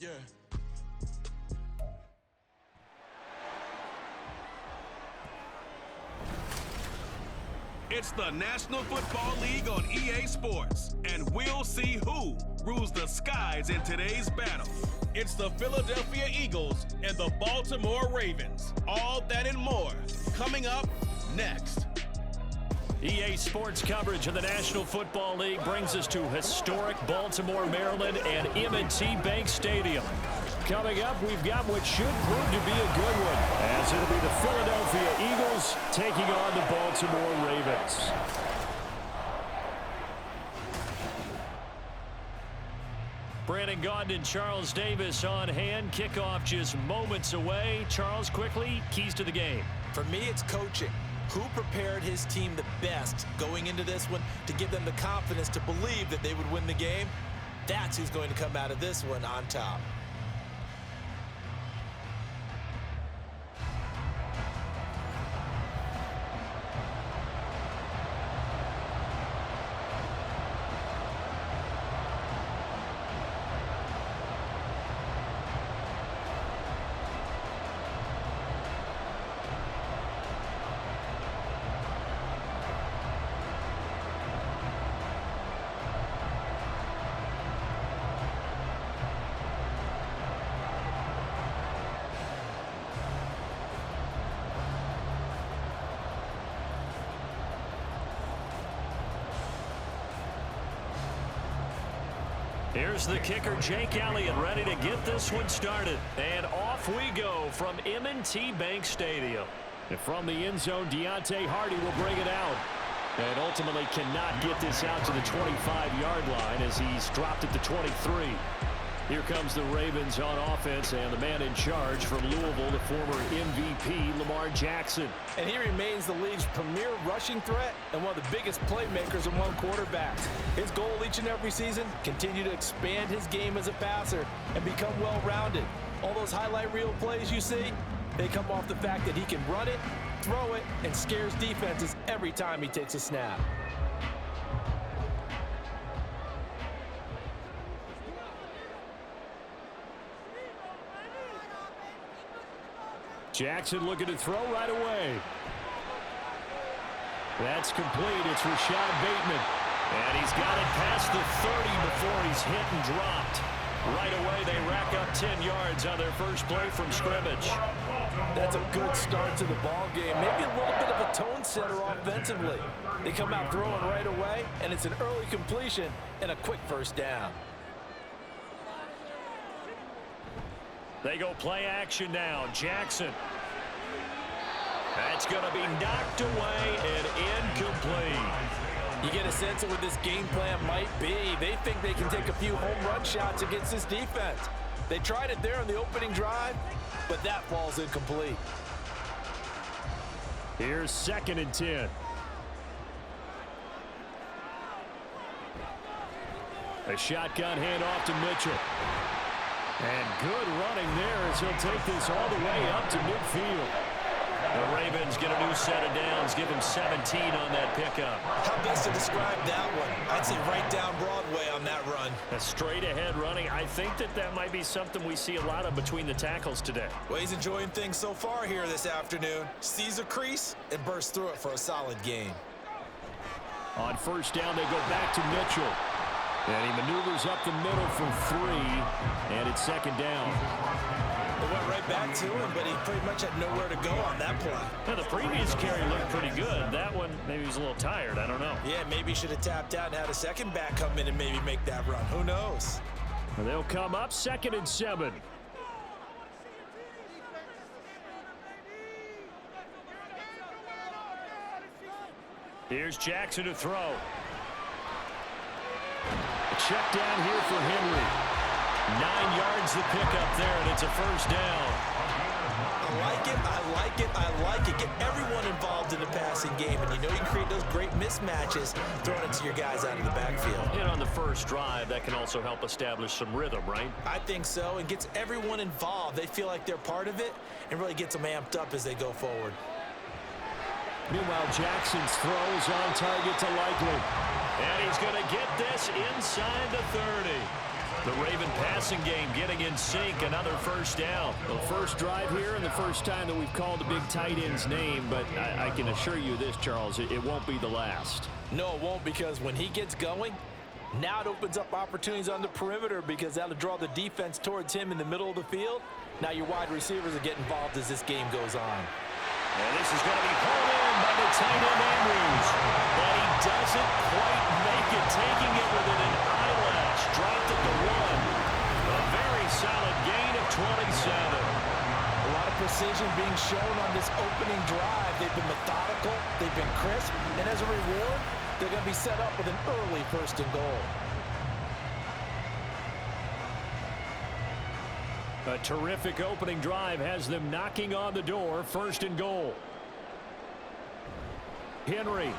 Yeah. It's the National Football League on EA Sports, and we'll see who rules the skies in today's battle. It's the Philadelphia Eagles and the Baltimore Ravens. All that and more coming up next. EA Sports coverage of the National Football League brings us to historic Baltimore, Maryland, and M&T Bank Stadium. Coming up, we've got what should prove to be a good one, as it'll be the Philadelphia Eagles taking on the Baltimore Ravens. Brandon Gaudin and Charles Davis on hand. Kickoff just moments away. Charles, quickly, keys to the game. For me, it's coaching. Who prepared his team the best going into this one to give them the confidence to believe that they would win the game? That's who's going to come out of this one on top. Here's the kicker, Jake Elliott, ready to get this one started. And off we go from M&T Bank Stadium. And from the end zone, Deontay Hardy will bring it out. And ultimately cannot get this out to the 25-yard line as he's dropped it to 23. Here comes the Ravens on offense, and the man in charge from Louisville, the former MVP, Lamar Jackson. And he remains the league's premier rushing threat and one of the biggest playmakers among quarterbacks. His goal each and every season, continue to expand his game as a passer and become well-rounded. All those highlight reel plays you see, they come off the fact that he can run it, throw it, and scares defenses every time he takes a snap. Jackson looking to throw right away. That's complete. It's Rashad Bateman. And he's got it past the 30 before he's hit and dropped. Right away, they rack up 10 yards on their first play from scrimmage. That's a good start to the ball game. Maybe a little bit of a tone setter offensively. They come out throwing right away, and it's an early completion and a quick first down. They go play action now. Jackson. That's going to be knocked away and incomplete. You get a sense of what this game plan might be. They think they can take a few home run shots against this defense. They tried it there on the opening drive, but that falls incomplete. Here's 2nd and 10. A shotgun handoff to Mitchell. And good running there as he'll take this all the way up to midfield. The Ravens get a new set of downs, give him 17 on that pickup. How best to describe that one? I'd say right down Broadway on that run. A straight ahead running. I think that might be something we see a lot of between the tackles today. Well, he's enjoying things so far here this afternoon. Sees a crease and bursts through it for a solid gain. On first down, they go back to Mitchell. And he maneuvers up the middle from 3, and it's 2nd down. They went right back to him, but he pretty much had nowhere to go on that play. Now, the previous carry looked pretty good. That one, maybe he was a little tired. I don't know. Yeah, maybe he should have tapped out and had a second back come in and maybe make that run. Who knows? And they'll come up 2nd and 7. Here's Jackson to throw. A check down here for Henry. 9 yards the pickup there, and it's a first down. I like it, I like it, I like it. Get everyone involved in the passing game, and you know you can create those great mismatches throwing it to your guys out of the backfield. And on the first drive, that can also help establish some rhythm, right? I think so, and gets everyone involved. They feel like they're part of it, and really gets them amped up as they go forward. Meanwhile, Jackson's throw is on target to Likely. And he's going to get this inside the 30. The Raven passing game getting in sync, another first down. The first drive here and the first time that we've called the big tight end's name, but I can assure you this, Charles, it won't be the last. No, it won't, because when he gets going, now it opens up opportunities on the perimeter because that'll draw the defense towards him in the middle of the field. Now your wide receivers are getting involved as this game goes on. And this is going to be pulled in by the tight end Andrews. But he doesn't quite make it, taking it within an eyelash. Dropped it to 1. A very solid gain of 27. A lot of precision being shown on this opening drive. They've been methodical, they've been crisp, and as a reward, they're going to be set up with an early 1st and goal. A terrific opening drive has them knocking on the door. 1st and goal. Henry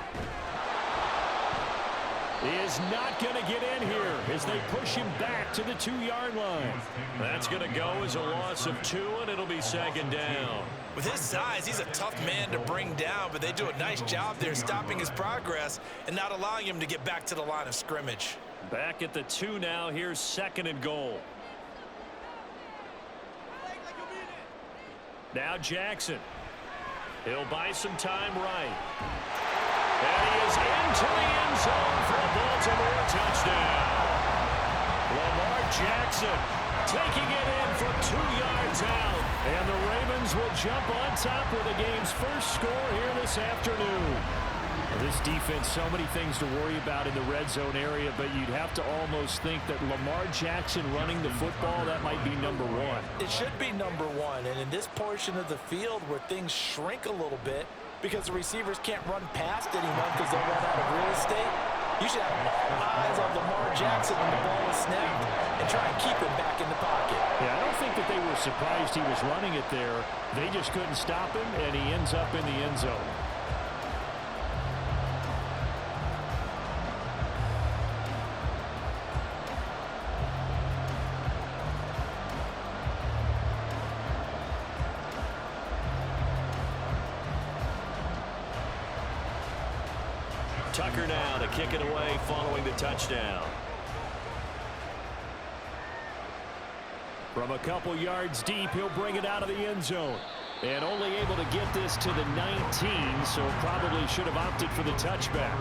is not going to get in here as they push him back to the 2-yard line. That's going to go as a loss of 2, and it'll be 2nd down. With his size, he's a tough man to bring down, but they do a nice job there stopping his progress and not allowing him to get back to the line of scrimmage. Back at the 2 now. Here's 2nd and goal. Now Jackson. He'll buy some time right. And he is into the end zone for a Baltimore touchdown. Lamar Jackson taking it in from 2 yards out. And the Ravens will jump on top with the game's first score here this afternoon. This defense, so many things to worry about in the red zone area, but you'd have to almost think that Lamar Jackson running the football, that might be number 1. It should be number 1, and in this portion of the field where things shrink a little bit because the receivers can't run past anyone because they'll run out of real estate, you should have all eyes on Lamar Jackson when the ball is snapped and try and keep him back in the pocket. Yeah, I don't think that they were surprised he was running it there. They just couldn't stop him, and he ends up in the end zone. Tucker now to kick it away following the touchdown. From a couple yards deep, he'll bring it out of the end zone. And only able to get this to the 19, so probably should have opted for the touchback.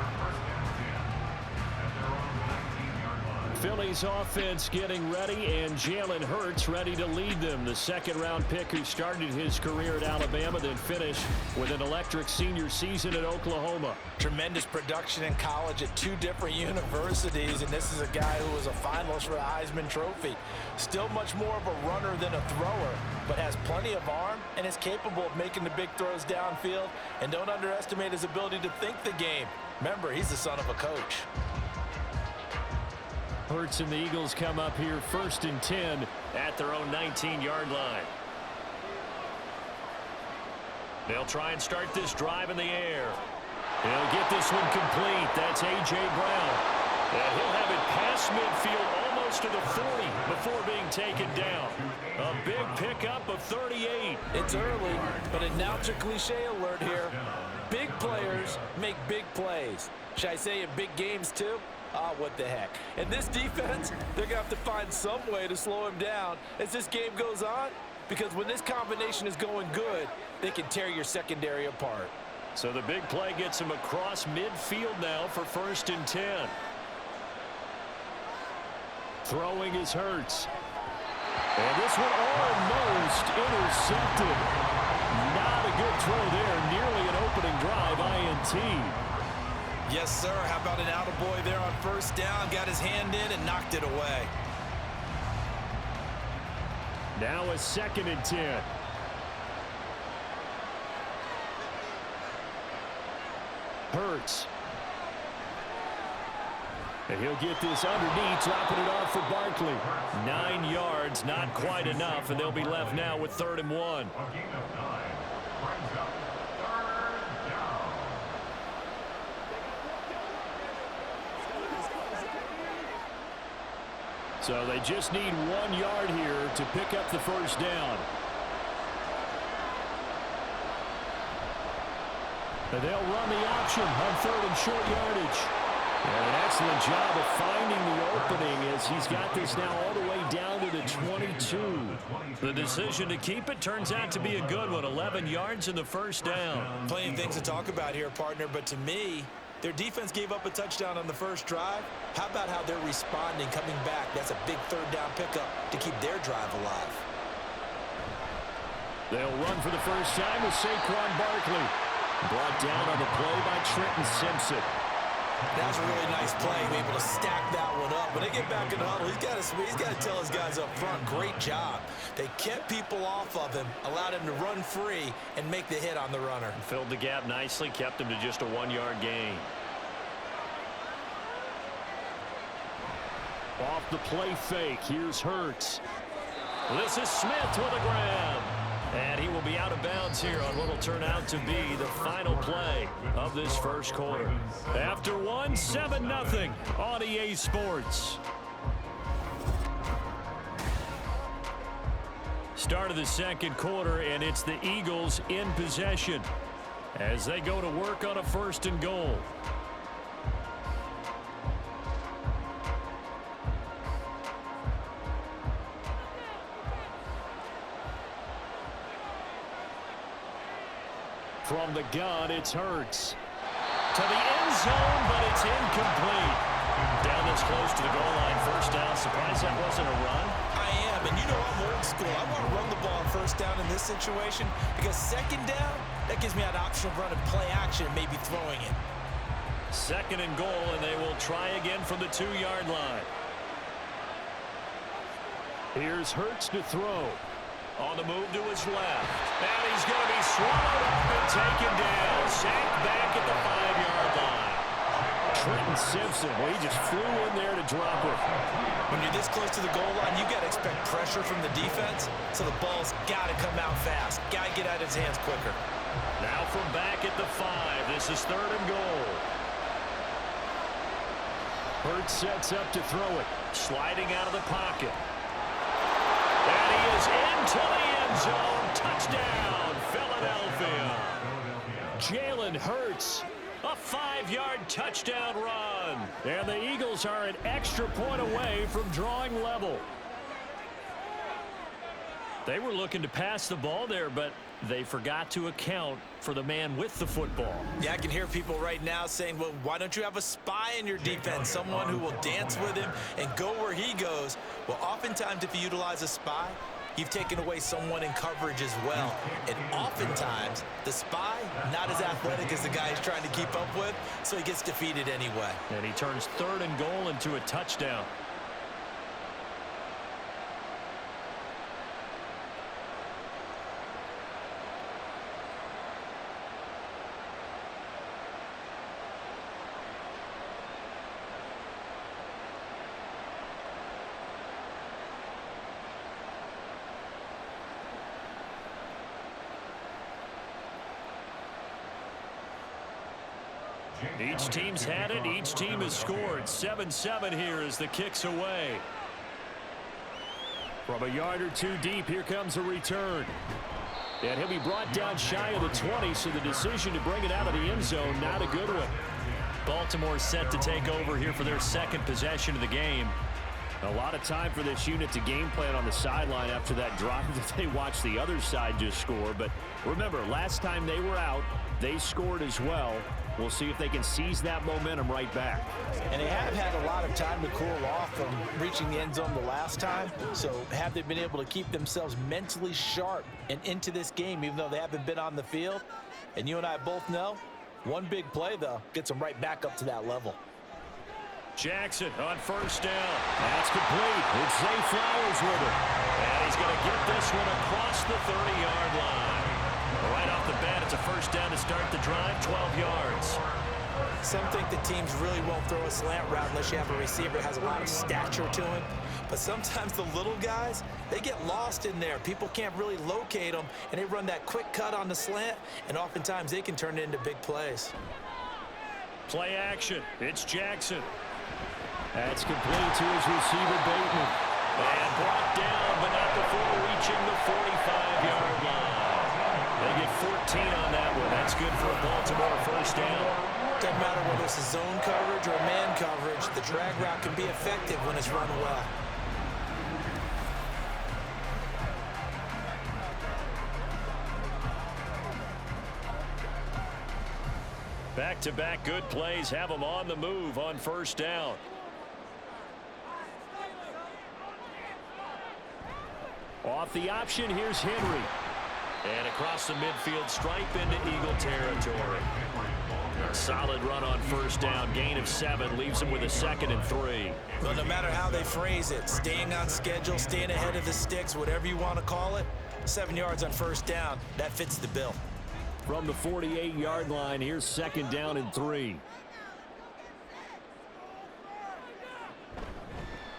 Philly's offense getting ready, and Jalen Hurts ready to lead them. The 2nd-round pick who started his career at Alabama, then finished with an electric senior season at Oklahoma. Tremendous production in college at 2 different universities, and this is a guy who was a finalist for the Heisman Trophy. Still much more of a runner than a thrower, but has plenty of arm and is capable of making the big throws downfield. And don't underestimate his ability to think the game. Remember, he's the son of a coach. Hurts and the Eagles come up here 1st and 10 at their own 19-yard line. They'll try and start this drive in the air. He'll get this one complete. That's A.J. Brown. And he'll have it past midfield almost to the 40 before being taken down. A big pickup of 38. It's early, but announcer cliche alert here. Big players make big plays. Should I say in big games too? What the heck. And this defense, they're going to have to find some way to slow him down as this game goes on, because when this combination is going good, they can tear your secondary apart. So the big play gets him across midfield now for 1st and 10. Throwing is Hurts. And this one almost intercepted. Not a good throw there. Nearly an opening drive, INT. Yes, sir. How about an attaboy there on 1st down? Got his hand in and knocked it away. Now a 2nd and 10. Hurts. And he'll get this underneath, dropping it off for Barkley. 9 yards, not quite enough, and they'll be left now with 3rd and 1. So they just need 1 yard here to pick up the 1st down. And they'll run the option on 3rd and short yardage. And an excellent job of finding the opening as he's got this now all the way down to the 22. The decision to keep it turns out to be a good one. 11 yards in the first down. Plenty of things to talk about here, partner, but to me, their defense gave up a touchdown on the first drive. How about how they're responding, coming back? That's a big third down pickup to keep their drive alive. They'll run for the first time with Saquon Barkley. Brought down on the play by Trenton Simpson. That was a really nice play, able to stack that one up. When they get back in the huddle, he's got to tell his guys up front, great job. They kept people off of him, allowed him to run free and make the hit on the runner. Filled the gap nicely, kept him to just a 1-yard gain. Off the play fake, here's Hurts. This is Smith with a grab. And he will be out of bounds here on what will turn out to be the final play of this first quarter. After one, 7-0 on EA Sports. Start of the second quarter, and it's the Eagles in possession as they go to work on a 1st and goal. From the gun, it's Hurts. To the end zone, but it's incomplete. Down this close to the goal line, first down. Surprised that wasn't a run? I am, and you know I'm old school. I want to run the ball on first down in this situation because second down, that gives me an option of running play action and maybe throwing it. 2nd and goal, and they will try again from the 2-yard line. Here's Hurts to throw. On the move to his left. And he's going to be swallowed up and taken down. Sacked back at the 5-yard line. Trenton Simpson, well, he just flew in there to drop it. When you're this close to the goal line, you got to expect pressure from the defense, so the ball's got to come out fast. Got to get out of his hands quicker. Now from back at the 5, this is 3rd and goal. Hurts sets up to throw it. Sliding out of the pocket. And he is into the end zone. Touchdown, Philadelphia. Jalen Hurts. A 5-yard touchdown run. And the Eagles are an extra point away from drawing level. They were looking to pass the ball there, but they forgot to account for the man with the football. Yeah, I can hear people right now saying, well, why don't you have a spy in your defense, someone who will dance with him and go where he goes? Well, oftentimes if you utilize a spy, you've taken away someone in coverage as well. And oftentimes, the spy, not as athletic as the guy he's trying to keep up with, so he gets defeated anyway. And he turns 3rd and goal into a touchdown. Each team's had it. Each team has scored. 7-7 here as the kick's away. From a yard or two deep, here comes a return. And he'll be brought down shy of the 20, so the decision to bring it out of the end zone, not a good one. Baltimore set to take over here for their 2nd possession of the game. A lot of time for this unit to game plan on the sideline after that drive that they watched the other side just score. But remember, last time they were out, they scored as well. We'll see if they can seize that momentum right back. And they have had a lot of time to cool off from reaching the end zone the last time. So have they been able to keep themselves mentally sharp and into this game, even though they haven't been on the field? And you and I both know, one big play, though, gets them right back up to that level. Jackson on first down. That's complete. It's Zay Flowers with it. And he's going to get this one across the 30-yard line. Right off the bat, it's a first down to start the drive, 12 yards. Some think the teams really won't throw a slant route unless you have a receiver that has a lot of stature to him. But sometimes the little guys, they get lost in there. People can't really locate them, and they run that quick cut on the slant, and oftentimes they can turn it into big plays. Play action. It's Jackson. That's complete to his receiver, Bateman. And brought down, but not before reaching the 45-yard line. They get 14 on that one. That's good for a Baltimore first down. Doesn't matter whether it's a zone coverage or man coverage, the drag route can be effective when it's run well. Back-to-back good plays have them on the move on first down. Off the option, here's Henry. And across the midfield stripe into Eagle territory. A solid run on first down. Gain of 7 leaves them with a 2nd and 3. Well, no matter how they phrase it, staying on schedule, staying ahead of the sticks, whatever you want to call it, 7 yards on first down, that fits the bill. From the 48-yard line, here's 2nd down and 3.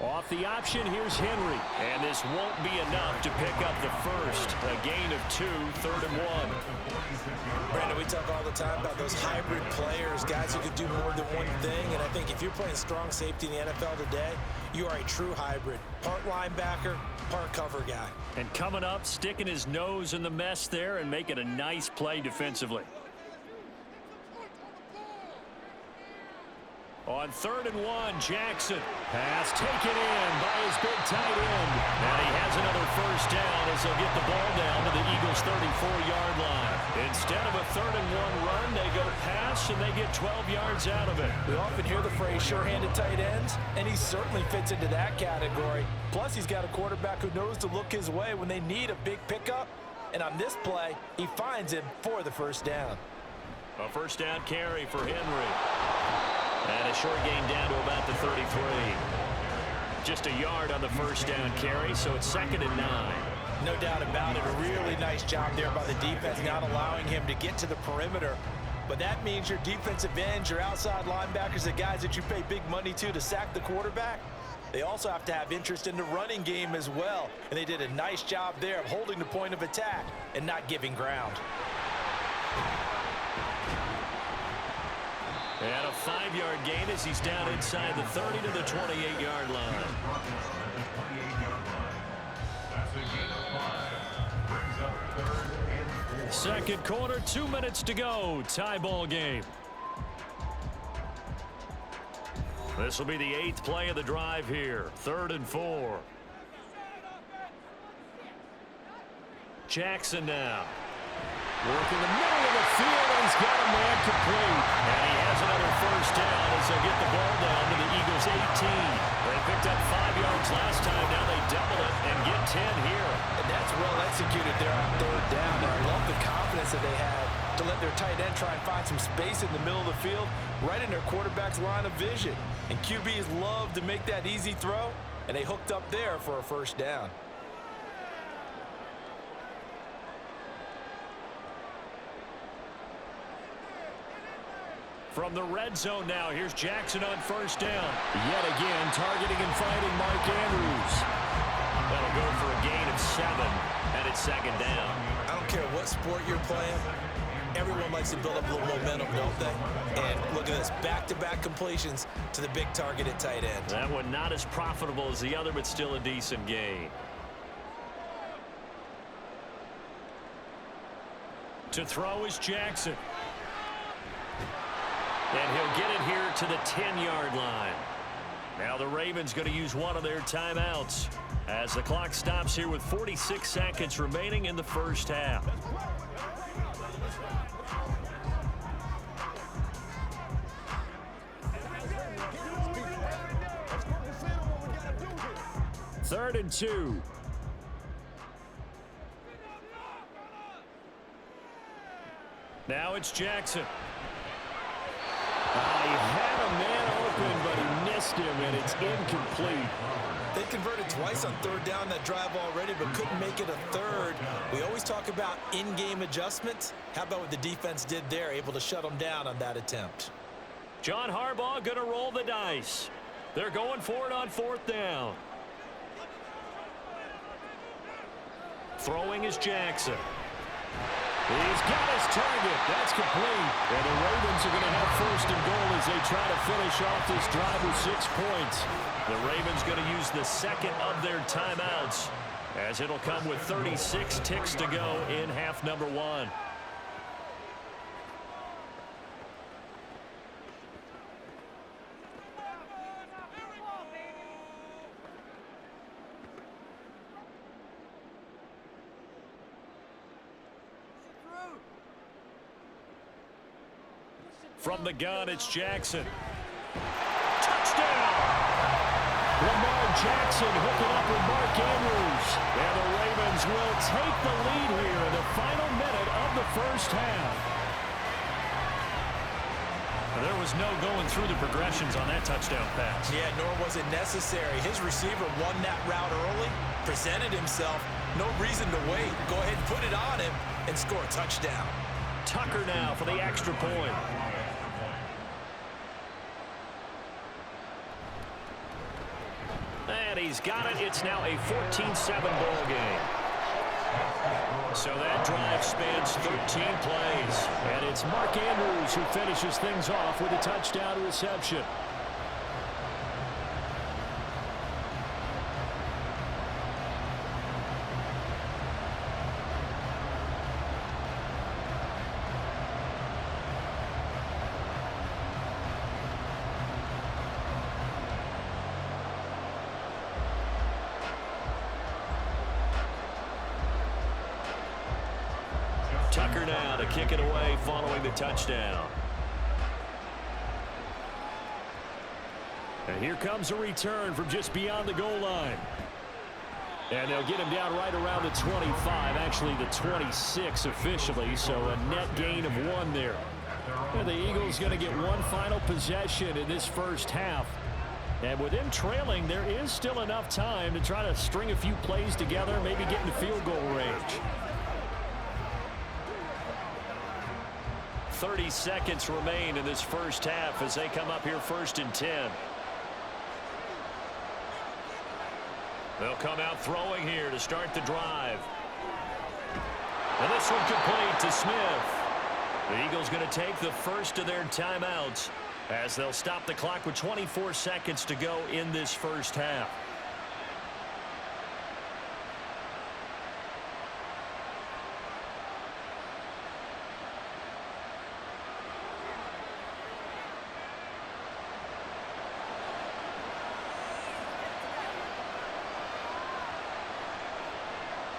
Off the option, here's Henry. And this won't be enough to pick up the first. A gain of 2, 3rd and 1. Brandon, we talk all the time about those hybrid players, guys who can do more than one thing. And I think if you're playing strong safety in the NFL today, you are a true hybrid. Part linebacker, part cover guy. And coming up, sticking his nose in the mess there and making a nice play defensively. On 3rd and 1, Jackson. Pass taken in by his big tight end. And he has another first down as they'll get the ball down to the Eagles' 34-yard line. Instead of a 3rd and 1 run, they go pass and they get 12 yards out of it. We often hear the phrase sure-handed tight ends, and he certainly fits into that category. Plus, he's got a quarterback who knows to look his way when they need a big pickup. And on this play, he finds him for the first down. A first down carry for Henry. And a short gain down to about the 33. Just a yard on the first down carry, so it's 2nd and 9. No doubt about it. A really nice job there by the defense, not allowing him to get to the perimeter. But that means your defensive ends, your outside linebackers, the guys that you pay big money to sack the quarterback, they also have to have interest in the running game as well. And they did a nice job there of holding the point of attack and not giving ground. And a 5-yard gain as he's down inside the 30 to the 28-yard line. Second quarter, 2 minutes to go. Tie ball game. This will be the 8th play of the drive here. 3rd and 4. Jackson now. Working the middle of the field, and he's got a man complete. And he has another first down as they'll get the ball down to the Eagles' 18. They picked up 5 yards last time. Now they double it and get 10 here. And that's well executed there on 3rd down. And I love the confidence that they had to let their tight end try and find some space in the middle of the field, right in their quarterback's line of vision. And QBs love to make that easy throw, and they hooked up there for a first down. From the red zone now, here's Jackson on first down. Yet again, targeting and finding Mark Andrews. That'll go for a gain of 7, and it's 2nd down. I don't care what sport you're playing. Everyone likes to build up a little momentum, don't they? And look at this, back-to-back completions to the big targeted tight end. That one not as profitable as the other, but still a decent gain. To throw is Jackson. And he'll get it here to the 10-yard line. Now the Ravens going to use one of their timeouts as the clock stops here with 46 seconds remaining in the first half. Third and 2. Now it's Jackson. He had a man open, but he missed him, and it's incomplete. They converted twice on 3rd down that drive already, but couldn't make it a 3rd. We always talk about in-game adjustments. How about what the defense did there, able to shut them down on that attempt? John Harbaugh going to roll the dice. They're going for it on 4th down. Throwing is Jackson. He's got his target. That's complete. And the Ravens are going to have 1st and goal as they try to finish off this drive with 6 points. The Ravens going to use the 2nd of their timeouts as it'll come with 36 ticks to go in half number 1. From the gun, it's Jackson. Touchdown! Lamar Jackson hooking up with Mark Andrews. And the Ravens will take the lead here in the final minute of the first half. There was no going through the progressions on that touchdown pass. Yeah, nor was it necessary. His receiver won that route early, presented himself. No reason to wait. Go ahead and put it on him and score a touchdown. Tucker now for the extra point. And he's got it. It's now a 14-7 ball game. So that drive spans 13 plays. And it's Mark Andrews who finishes things off with a touchdown reception. Tucker now to kick it away following the touchdown. And here comes a return from just beyond the goal line. And they'll get him down right around the 25, actually the 26 officially, so a net gain of 1 there. And the Eagles going to get one final possession in this first half. And with them trailing, there is still enough time to try to string a few plays together, maybe get in the field goal range. 30 seconds remain in this first half as they come up here 1st and 10. They'll come out throwing here to start the drive. And this one complete to Smith. The Eagles going to take the first of their timeouts as they'll stop the clock with 24 seconds to go in this first half.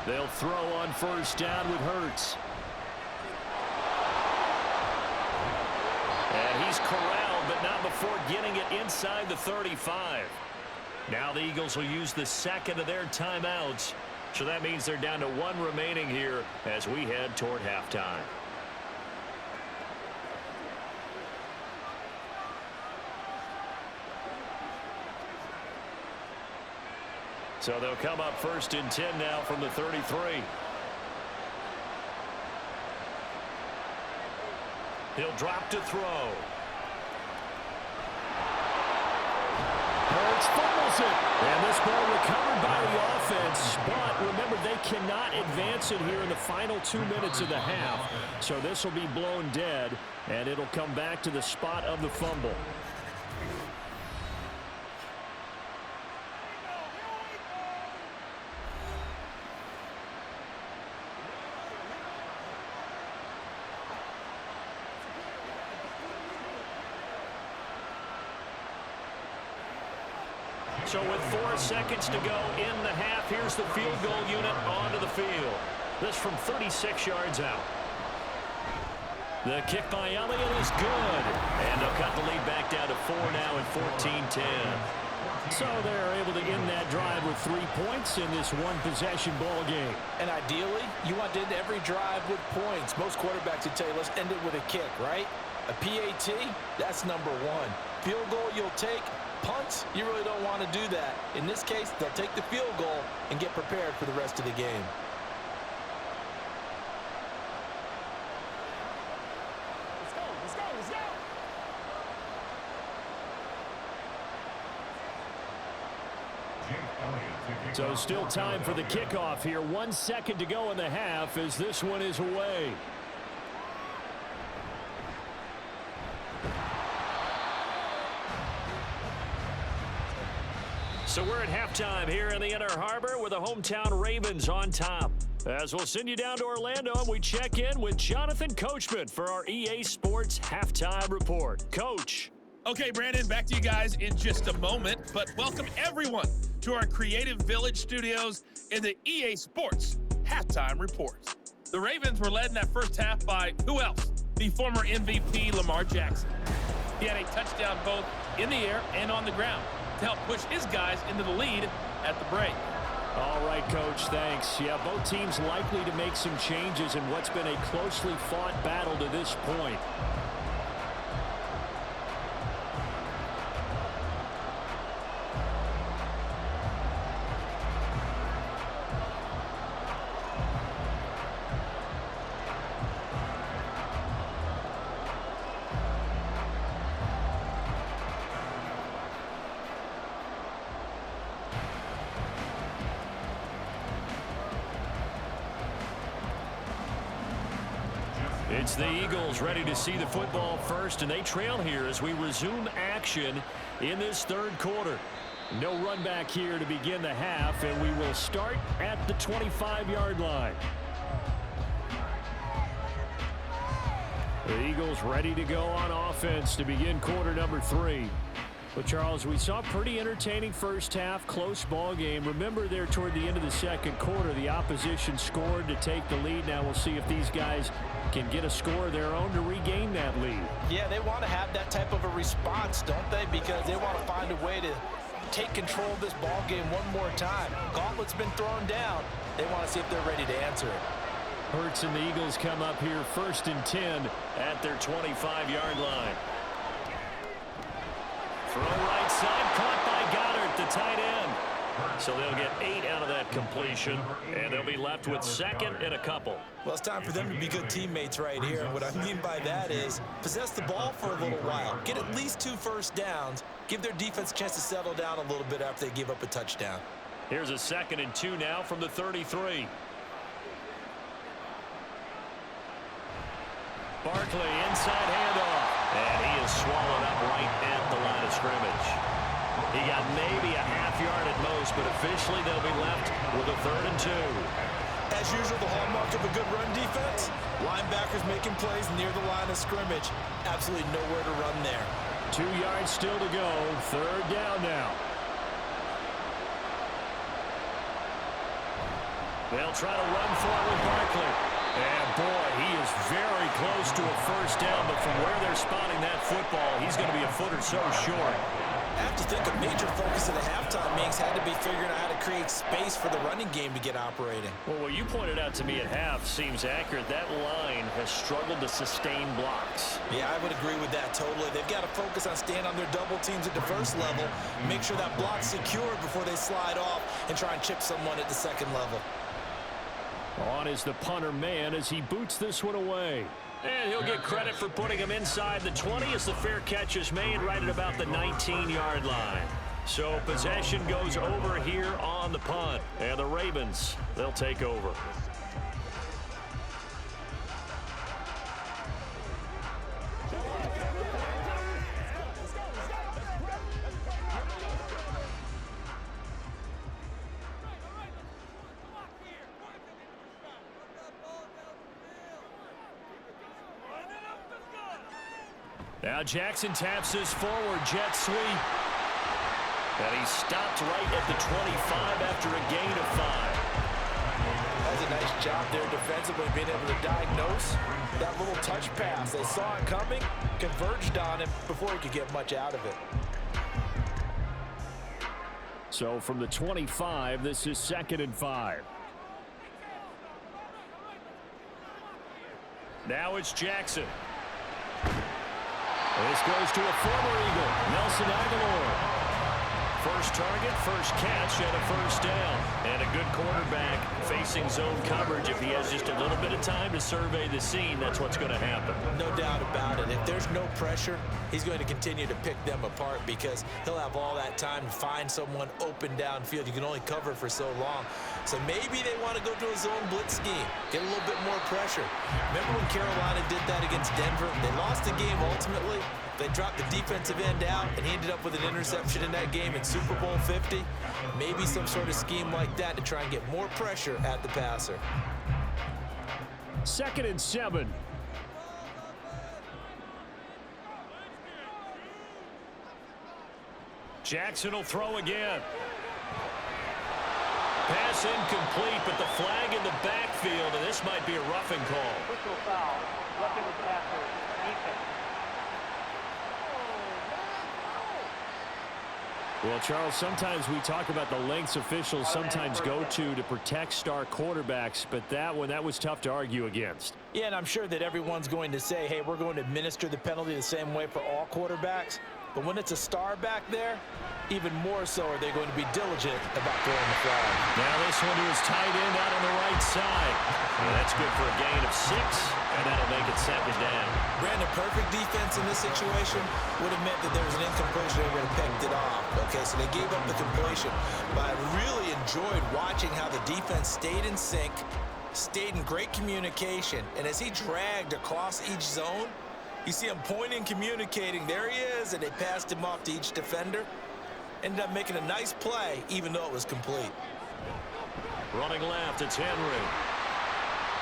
They'll throw on first down with Hurts. And he's corralled, but not before getting it inside the 35. Now the Eagles will use the second of their timeouts. So that means they're down to 1 remaining here as we head toward halftime. So they'll come up 1st and 10 now from the 33. He'll drop to throw. Hurts fumbles it. And this ball recovered by the offense. But remember, they cannot advance it here in the final 2 minutes of the half. So this will be blown dead, and it'll come back to the spot of the fumble. So with 4 seconds to go in the half, here's the field goal unit onto the field. This from 36 yards out. The kick by Elliott is good. And they'll cut the lead back down to 4 now at 14-10. So they're able to end that drive with 3 points in this one-possession ball game. And ideally, you want to end every drive with points. Most quarterbacks would tell you, let's end it with a kick, right? A PAT, that's number 1. Field goal you'll take. Punts, you really don't want to do that. In this case, they'll take the field goal and get prepared for the rest of the game. Let's go. So still time for the kickoff here. 1 second to go in the half as this one is away. So we're at halftime here in the Inner Harbor with the hometown Ravens on top. As we'll send you down to Orlando, and we check in with Jonathan Coachman for our EA Sports Halftime Report. Coach. Okay, Brandon, back to you guys in just a moment, but welcome everyone to our Creative Village studios in the EA Sports Halftime Report. The Ravens were led in that first half by who else? the former MVP Lamar Jackson. He had a touchdown both in the air and on the ground to help push his guys into the lead at the break. All right, Coach, thanks. Yeah, both teams likely to make some changes in what's been a closely fought battle to this point. It's the Eagles ready to see the football first, and they trail here as we resume action in this third quarter. No run back here to begin the half, and we will start at the 25-yard line. The Eagles ready to go on offense to begin quarter number 3. But, Charles, we saw a pretty entertaining first half, close ball game. Remember there toward the end of the second quarter, the opposition scored to take the lead. Now we'll see if these guys can get a score of their own to regain that lead. Yeah, they want to have that type of a response, don't they? Because they want to find a way to take control of this ball game one more time. Gauntlet's been thrown down. They want to see if they're ready to answer it. Hurts and the Eagles come up here 1st and 10 at their 25-yard line. Throw right side, caught by Goddard, the tight end. So they'll get 8 out of that completion, and they'll be left with 2nd and a couple. Well, it's time for them to be good teammates right here. And what I mean by that is possess the ball for a little while. Get at least 2 first downs. Give their defense a chance to settle down a little bit after they give up a touchdown. Here's a 2nd and 2 now from the 33. Barkley, inside handoff. And he is swallowed up right at the line of scrimmage. He got maybe a half yard at most, but officially they'll be left with a 3rd and 2. As usual, the hallmark of a good run defense, linebackers making plays near the line of scrimmage. Absolutely nowhere to run there. 2 yards still to go. 3rd down now. They'll try to run for it with Barkley. And boy, he is very close to a first down, but from where they're spotting that football, he's going to be a foot or so short. I have to think a major focus of the halftime meetings had to be figuring out how to create space for the running game to get operating. Well, what you pointed out to me at half seems accurate. That line has struggled to sustain blocks. Yeah, I would agree with that totally. They've got to focus on staying on their double teams at the first level, make sure that block's secure before they slide off and try and chip someone at the second level. On is the punter man as he boots this one away. And he'll get credit for putting him inside the 20 as the fair catch is made right at about the 19-yard line. So possession goes over here on the punt. And the Ravens, they'll take over. Now Jackson taps this forward jet sweep. And he stopped right at the 25 after a gain of 5. That's a nice job there defensively, being able to diagnose that little touch pass. They saw it coming, converged on him before he could get much out of it. So from the 25, this is 2nd and 5. Now it's Jackson. This goes to a former Eagle, Nelson Aguilar. First target, first catch, and a first down. And a good quarterback facing zone coverage. If he has just a little bit of time to survey the scene, that's what's going to happen. No doubt about it. If there's no pressure, he's going to continue to pick them apart because he'll have all that time to find someone open downfield. You can only cover for so long. So maybe they want to go to a zone blitz scheme, get a little bit more pressure. Remember when Carolina did that against Denver? They lost the game ultimately. They dropped the defensive end out, and he ended up with an interception in that game in Super Bowl 50. Maybe some sort of scheme like that to try and get more pressure at the passer. 2nd and 7. Jackson will throw again. Pass incomplete, but the flag in the backfield, and this might be a roughing call. Whistle foul. Well, Charles, sometimes we talk about the lengths officials sometimes go to protect star quarterbacks, but that was tough to argue against. Yeah, and I'm sure that everyone's going to say, hey, we're going to administer the penalty the same way for all quarterbacks. But when it's a star back there, even more so are they going to be diligent about throwing the flag. Now this one to his tight end out on the right side. Well, that's good for a gain of 6, and that'll make it 2nd down. Brandon, perfect defense in this situation would have meant that there was an incompletion. They would have picked it off. Okay, so they gave up the completion. But I really enjoyed watching how the defense stayed in sync, stayed in great communication. And as he dragged across each zone, you see him pointing, communicating. There he is, and they passed him off to each defender. Ended up making a nice play, even though it was complete. Running left, it's Henry.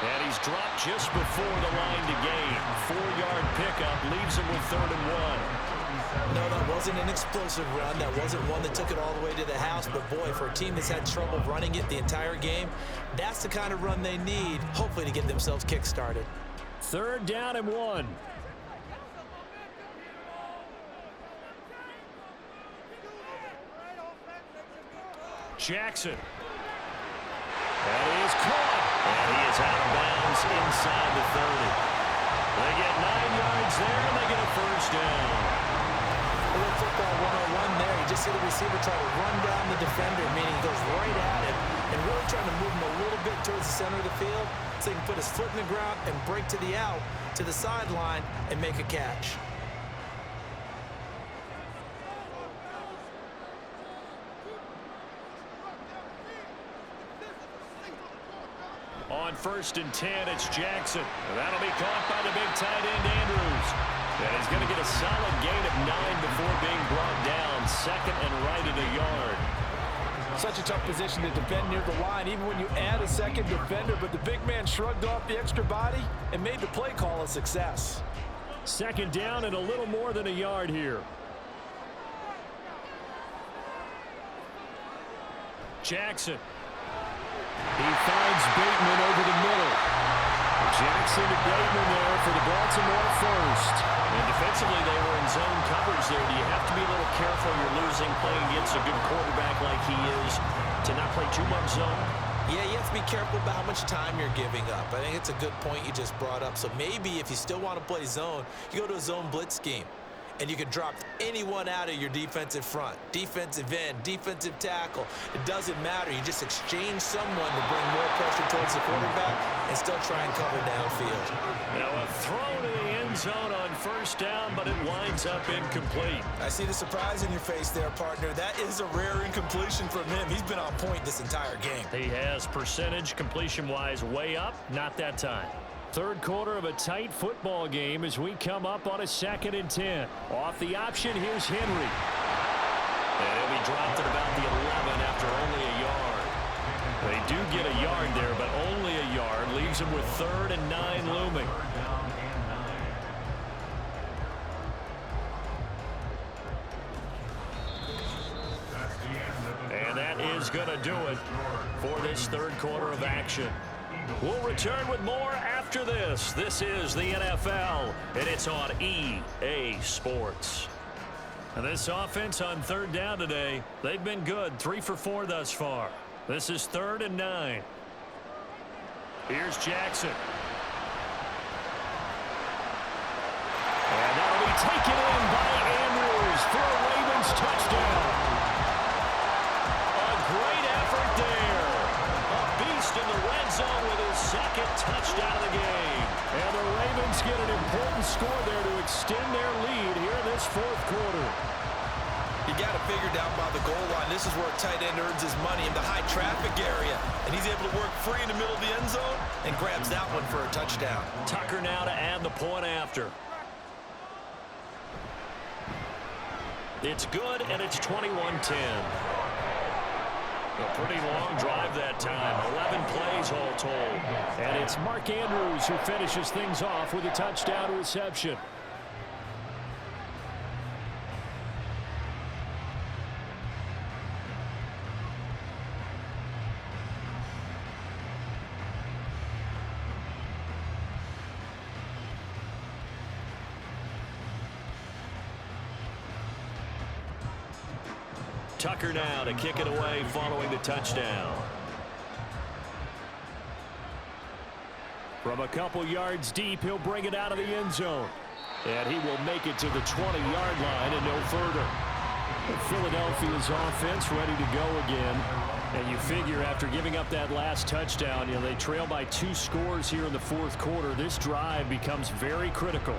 And he's dropped just before the line to gain. 4-yard pickup leaves him with 3rd and 1. No, that wasn't an explosive run. That wasn't one that took it all the way to the house. But, boy, for a team that's had trouble running it the entire game, that's the kind of run they need, hopefully, to get themselves kick-started. 3rd down and 1. Jackson. And he is caught. And he is out of bounds inside the 30. They get 9 yards there, and they get a 1st down. A little football 101 there. You just see the receiver try to run down the defender, meaning he goes right at him and really trying to move him a little bit towards the center of the field so he can put his foot in the ground and break to the out, to the sideline, and make a catch. On 1st and 10, it's Jackson. And that'll be caught by the big tight end, Andrews. And he's going to get a solid gain of 9 before being brought down. 2nd and right at a yard. Such a tough position to defend near the line, even when you add a 2nd defender. But the big man shrugged off the extra body and made the play call a success. 2nd down and a little more than a yard here. Jackson. He finds Bateman over the middle. Jackson to Bateman there for the Baltimore 1st. And defensively, they were in zone coverage there. Do you have to be a little careful you're losing playing against a good quarterback like he is to not play too much zone? Yeah, you have to be careful about how much time you're giving up. I think it's a good point you just brought up. So maybe if you still want to play zone, you go to a zone blitz scheme. And you can drop anyone out of your defensive front, defensive end, defensive tackle. It doesn't matter. You just exchange someone to bring more pressure towards the quarterback and still try and cover downfield. Now a throw to the end zone on 1st down, but it winds up incomplete. I see the surprise in your face there, partner. That is a rare incompletion from him. He's been on point this entire game. He has percentage completion-wise way up, not that time. 3rd quarter of a tight football game as we come up on a 2nd and 10. Off the option, here's Henry. And he'll be dropped at about the 11 after only a yard. They do get a yard there, but only a yard. Leaves him with 3rd and 9 looming. And that is going to do it for this 3rd quarter of action. We'll return with more after this. This is the NFL, and it's on EA Sports. And this offense on 3rd down today, they've been good. 3 for 4 thus far. This is 3rd and 9. Here's Jackson. And that'll be taken in by Andrews for a Ravens touchdown. A great effort there. A beast in the red zone with his 2nd touchdown of the game. And the Ravens get an important score there to extend their lead here in this 4th quarter. You got to figure down by the goal line. This is where a tight end earns his money, in the high traffic area. And he's able to work free in the middle of the end zone and grabs that one for a touchdown. Tucker now to add the point after. It's good, and it's 21-10. A pretty long drive that time. 11 plays all told. And it's Mark Andrews who finishes things off with a touchdown reception. Tucker now to kick it away following the touchdown. From a couple yards deep, he'll bring it out of the end zone. And he will make it to the 20-yard line and no further. Philadelphia's offense ready to go again. And you figure after giving up that last touchdown, they trail by 2 scores here in the fourth quarter. This drive becomes very critical.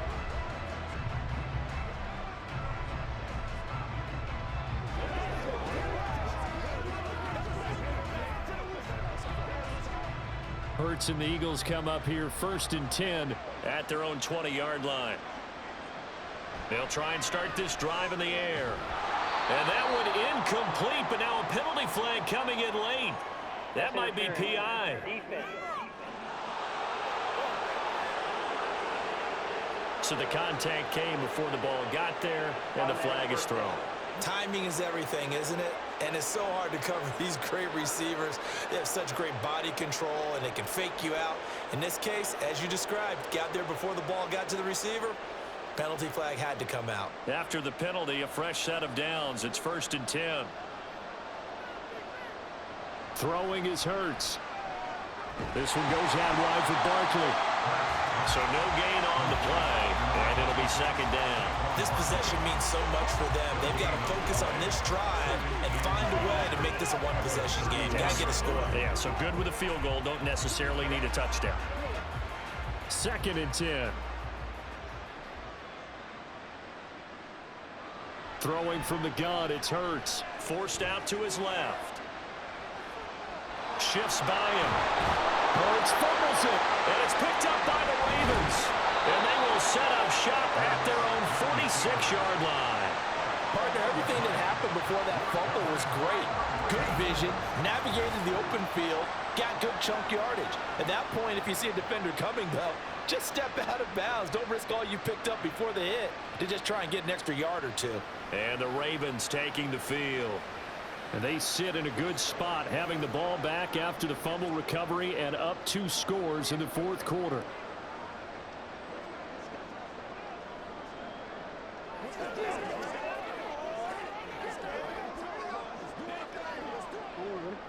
Hurts and the Eagles come up here 1st and 10 at their own 20-yard line. They'll try and start this drive in the air. And that one incomplete, but now a penalty flag coming in late. That might be PI. So the contact came before the ball got there, and the flag is thrown. Timing is everything, isn't it? And it's so hard to cover these great receivers. They have such great body control, and they can fake you out. In this case, as you described, got there before the ball got to the receiver. Penalty flag had to come out. After the penalty, a fresh set of downs. It's 1st and 10. Throwing is Hurts. This one goes out wide for Barkley. So no gain on the play, and it'll be 2nd down. This possession means so much for them. They've got to focus on this drive and find a way to make this a one-possession game. Got to get a score. Yeah, so good with a field goal. Don't necessarily need a touchdown. 2nd and 10. Throwing from the gun, it's Hurts. Forced out to his left. Shifts by him. Hurts fumbles it. And it's picked up by the Ravens. And they will set up shop at their own 46-yard line. Partner, everything that happened before that fumble was great. Good vision, navigated the open field, got good chunk yardage. At that point, if you see a defender coming, though, just step out of bounds. Don't risk all you picked up before the hit to just try and get an extra yard or 2. And the Ravens taking the field. And they sit in a good spot, having the ball back after the fumble recovery and up 2 scores in the fourth quarter.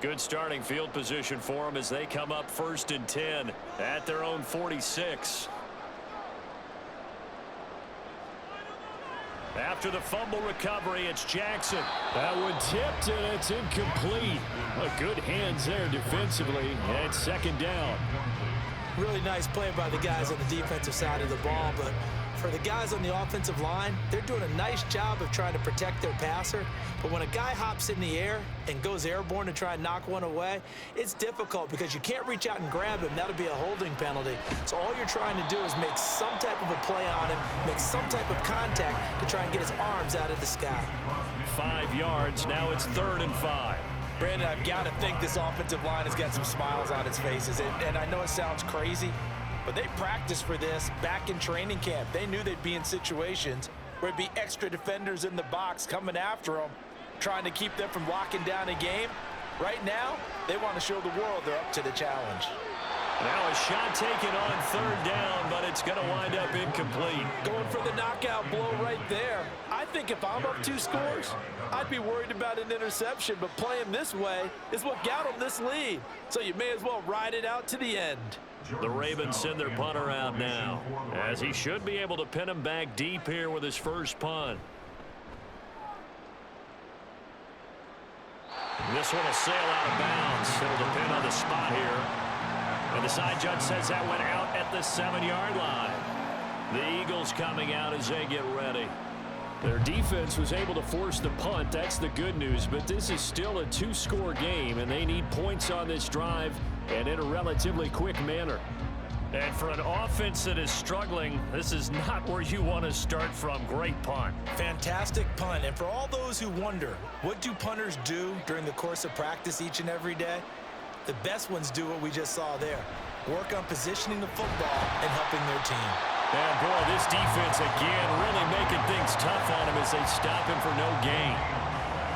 Good starting field position for them as they come up 1st and 10 at their own 46. After the fumble recovery, it's Jackson. That one tipped, and it's incomplete. Good hands there defensively, and 2nd down. Really nice play by the guys on the defensive side of the ball, but for the guys on the offensive line, they're doing a nice job of trying to protect their passer. But when a guy hops in the air and goes airborne to try and knock one away, it's difficult because you can't reach out and grab him. That'll be a holding penalty. So all you're trying to do is make some type of a play on him, make some type of contact to try and get his arms out of the sky. 5 yards. Now it's 3rd and 5. Brandon, I've got to think this offensive line has got some smiles on its faces. And I know it sounds crazy, but they practiced for this back in training camp. They knew they'd be in situations where it'd be extra defenders in the box coming after them, trying to keep them from locking down a game. Right now, they want to show the world they're up to the challenge. Now a shot taken on 3rd down, but it's going to wind up incomplete. Going for the knockout blow right there. I think if I'm up 2 scores, I'd be worried about an interception, but playing this way is what got them this lead. So you may as well ride it out to the end. The Ravens send their punter out now, as he should be able to pin him back deep here with his first punt. This one will sail out of bounds. It'll depend on the spot here. And the side judge says that went out at the 7-yard line. The Eagles coming out as they get ready. Their defense was able to force the punt. That's the good news. But this is still a 2-score game, and they need points on this drive and in a relatively quick manner. And for an offense that is struggling, this is not where you want to start from. Great punt. Fantastic punt. And for all those who wonder, what do punters do during the course of practice each and every day? The best ones do what we just saw there. Work on positioning the football and helping their team. And boy, this defense again really making things tough on him as they stop him for no gain.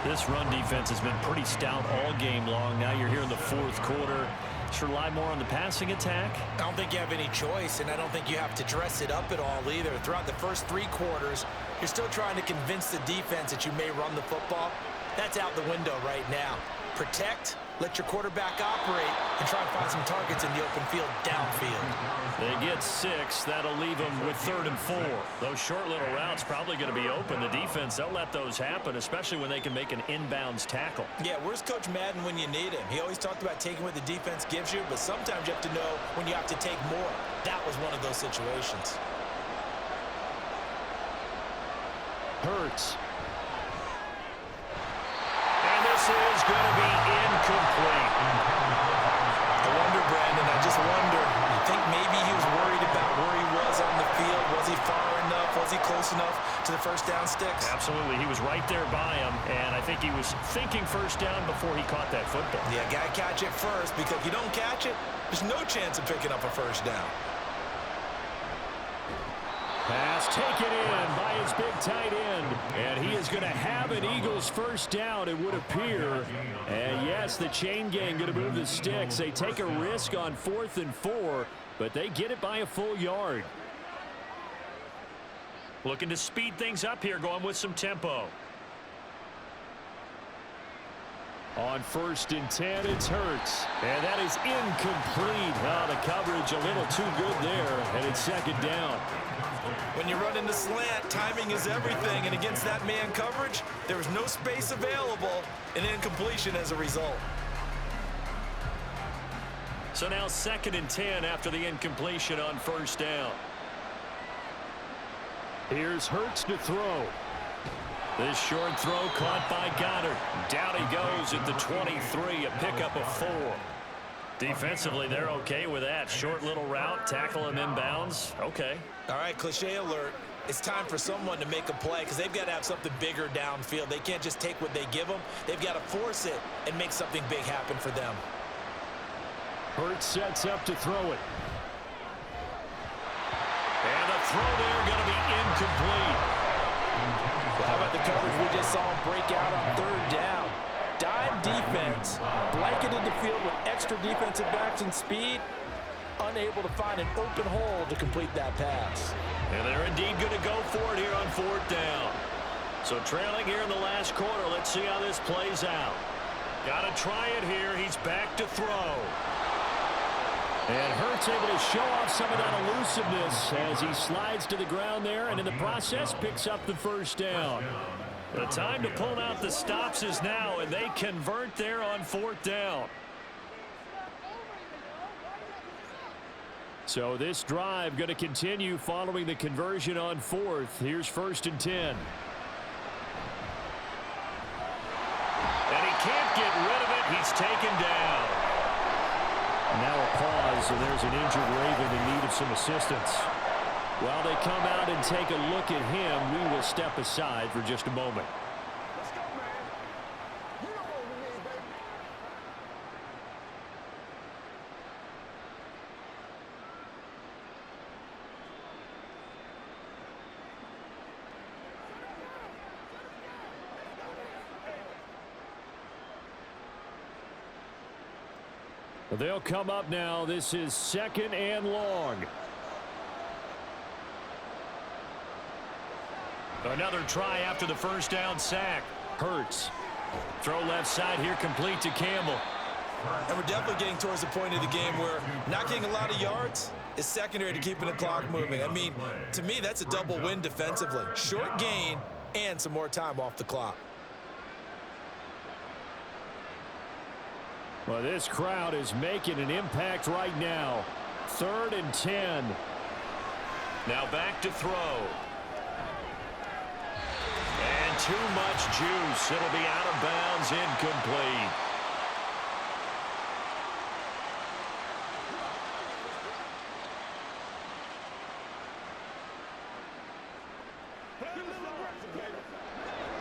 This run defense has been pretty stout all game long. Now you're here in the fourth quarter. Should rely more on the passing attack? I don't think you have any choice, and I don't think you have to dress it up at all either. Throughout the first 3 quarters, you're still trying to convince the defense that you may run the football. That's out the window right now. Protect, let your quarterback operate, and try and find some targets in the open field downfield. They get 6. That'll leave them with 3rd and 4. Those short little routes probably going to be open. The defense, they'll let those happen, especially when they can make an inbounds tackle. Yeah, where's Coach Madden when you need him? He always talked about taking what the defense gives you, but sometimes you have to know when you have to take more. That was one of those situations. Hurts. And this is going to be incomplete. I wonder, Brandon, I just wonder. You think maybe he was worried about where he was on the field? Was he far enough? Was he close enough to the first down sticks? Absolutely. He was right there by him, and I think he was thinking first down before he caught that football. Yeah, got to catch it first, because if you don't catch it, there's no chance of picking up a first down. Pass taken in by his big tight end. And he is going to have an Eagles first down, it would appear. And yes, the chain gang going to move the sticks. They take a risk on 4th and 4, but they get it by a full yard. Looking to speed things up here, going with some tempo. On 1st and 10, it's Hurts. And that is incomplete. Oh, the coverage a little too good there, and it's 2nd down. When you run in the slant, timing is everything, and against that man coverage, there was no space available, and incompletion as a result. So now 2nd and 10 after the incompletion on 1st down. Here's Hurts to throw. This short throw caught by Goddard. Down he goes at the 23, a pickup of 4. Defensively, they're okay with that. Short little route, tackle him inbounds. Okay. All right, cliche alert. It's time for someone to make a play, because they've got to have something bigger downfield. They can't just take what they give them. They've got to force it and make something big happen for them. Hurts sets up to throw it. And the throw there going to be incomplete. How about the coverage we just saw him break out on 3rd down? Dime defense, blanketed the field with extra defensive backs and speed, unable to find an open hole to complete that pass. And they're indeed going to go for it here on 4th down. So trailing here in the last quarter, let's see how this plays out. Got to try it here. He's back to throw. And Hurts able to show off some of that elusiveness as he slides to the ground there, and in the process picks up the 1st down. The time to pull out the stops is now, and they convert there on 4th down. So this drive going to continue following the conversion on 4th. Here's 1st and 10. And he can't get rid of it. He's taken down. Now a pause, and there's an injured Raven in need of some assistance. While they come out and take a look at him, we will step aside for just a moment. Let's go, man. You know what we need, baby. They'll come up now. This is 2nd and long. Another try after the 1st down sack. Hurts. Throw left side here, complete to Campbell. And we're definitely getting towards the point of the game where not getting a lot of yards is secondary to keeping the clock moving. I mean, to me, that's a double win defensively. Short gain and some more time off the clock. Well, this crowd is making an impact right now. 3rd and 10. Now back to throw. And too much juice. It'll be out of bounds, incomplete.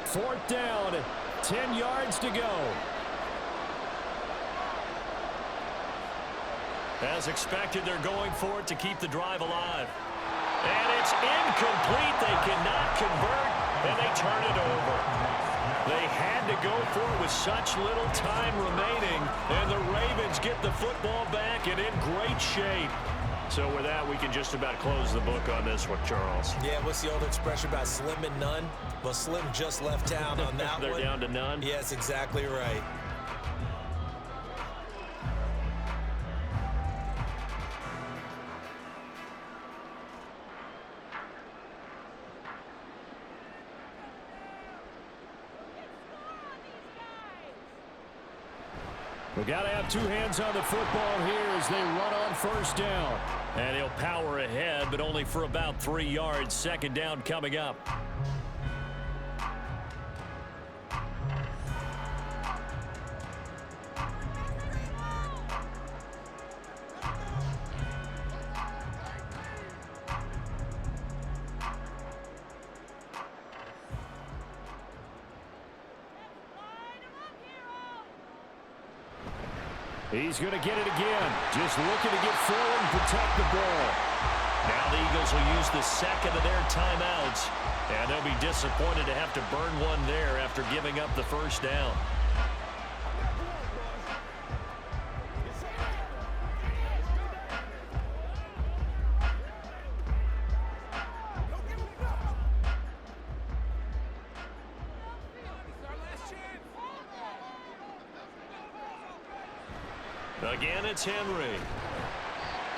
Fourth down, 10 yards to go. As expected, they're going for it to keep the drive alive. And it's incomplete. They cannot convert, and they turn it over. They had to go for it with such little time remaining, and the Ravens get the football back and in great shape. So with that, we can just about close the book on this one, Charles. Yeah, what's the old expression about slim and none? Well, Slim just left town on that They're one. down to none? Yes, exactly right. We got to have two hands on the football here as they run on first down. And he'll power ahead, but only for about 3 yards. Second down coming up. He's going to get it again. Just looking to get forward and protect the ball. Now the Eagles will use the second of their timeouts. And they'll be disappointed to have to burn one there after giving up the first down. Again, it's Henry.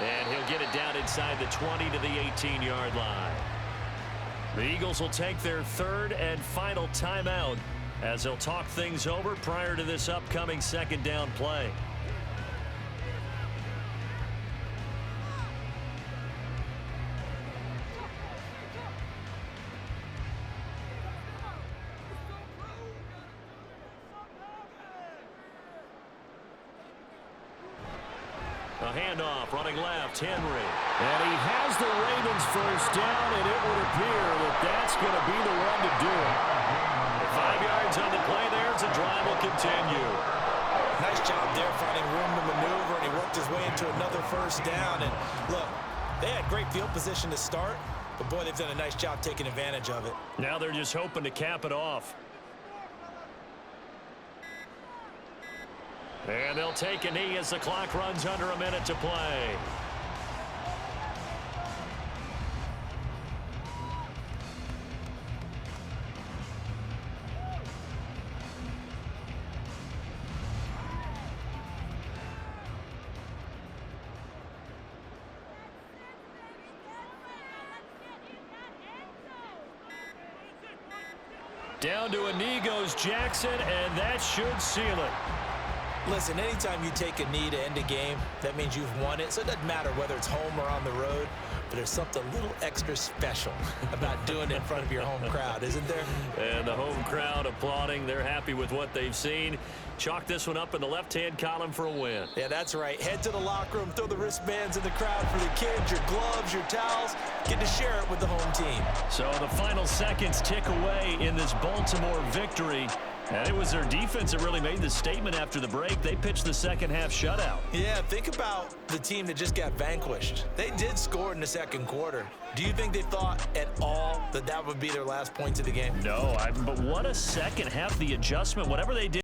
And he'll get it down inside the 20 to the 18-yard line. The Eagles will take their third and final timeout as they'll talk things over prior to this upcoming second down play. A handoff, running left, Henry. And he has the Ravens first down, and it would appear that that's going to be the one to do it. 5 yards on the play there as the drive will continue. Nice job there finding room to maneuver, and he worked his way into another first down. And look, they had great field position to start, but boy, they've done a nice job taking advantage of it. Now they're just hoping to cap it off. And they'll take a knee as the clock runs under a minute to play. Down to a knee goes Jackson, and that should seal it. Listen, anytime you take a knee to end a game, that means you've won it. So it doesn't matter whether it's home or on the road, but there's something a little extra special about doing it in front of your home crowd, isn't there? And the home crowd applauding. They're happy with what they've seen. Chalk this one up in the left-hand column for a win. Yeah, that's right. Head to the locker room, throw the wristbands in the crowd for the kids, your gloves, your towels. Get to share it with the home team. So the final seconds tick away in this Baltimore victory. And it was their defense that really made the statement after the break. They pitched the second half shutout. Yeah, think about the team that just got vanquished. They did score in the second quarter. Do you think they thought at all that that would be their last points of the game? No, but what a second half, the adjustment, whatever they did.